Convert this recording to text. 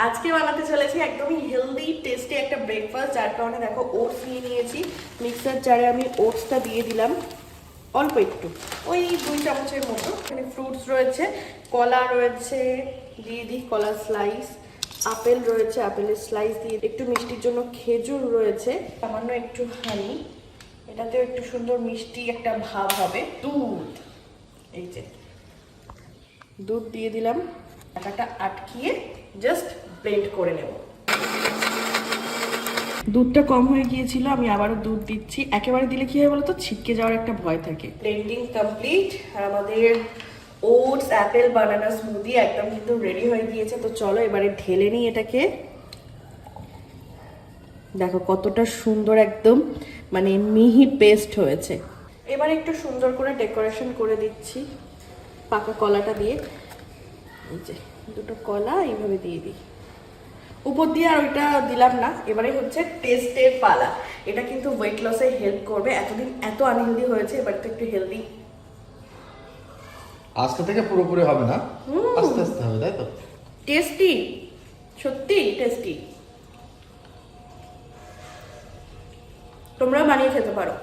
আজকে বানাতে চলেছি একদমই হেলদি টেস্টি একটা ব্রেকফাস্ট, যার কারণে দেখো ওটস নিয়ে নিয়েছি। মিক্সার জারে আমি ওটসটা দিয়ে দিলাম অল্প একটু, ওই 2 চামচের মতো। এখানে ফ্রুটস রয়েছে, কলা রয়েছে, দিয়ে দিই কলার স্লাইস, আপেল রয়েছে, আপেলের স্লাইস দিয়ে, একটু মিষ্টির জন্য খেজুর রয়েছে, সামান্য একটু হানি, এটাতেও একটু সুন্দর মিষ্টি একটা ভাব হবে। দুধ, এই যে দুধ দিয়ে দিলাম, আটাটা আটকিয়ে জাস্ট ব্লেন্ড করে নেব। দুধটা কম হয়ে গিয়েছিল, আমি আবারও দুধ দিচ্ছি। একেবারে দিলে কি হয় বলতো, ছিটকে যাওয়ার একটা ভয় থাকে। ব্লেন্ডিং কমপ্লিট, আর আমাদের ওটস অ্যাপেল বানানা স্মুদি একদম কিন্তু রেডি হয়ে গিয়েছে। তো চলো এবারে ঢেলে নিই এটাকে। দেখো কতটা সুন্দর একদম মানে মিহি পেস্ট হয়েছে। এবার একটু সুন্দর করে ডেকোরেশন করে দিচ্ছি পাকা কলাটা দিয়ে। এই যে 2টো কলা এইভাবে দিয়ে দিই উপর দিয়ে, আর ওইটা দিলাম না। এবারে হচ্ছে টেস্টের পালা। এটা কিন্তু ওয়েট লসে হেল্প করবে। এতদিন এত আনহেলদি হয়েছে, এবার তো একটু হেলদি। আজকে থেকে পুরোপুরি হবে না, আস্তে আস্তে হবে, তাই তো? টেস্টি, সত্যি টেস্টি। তোমরা বানিয়ে খেতে পারো।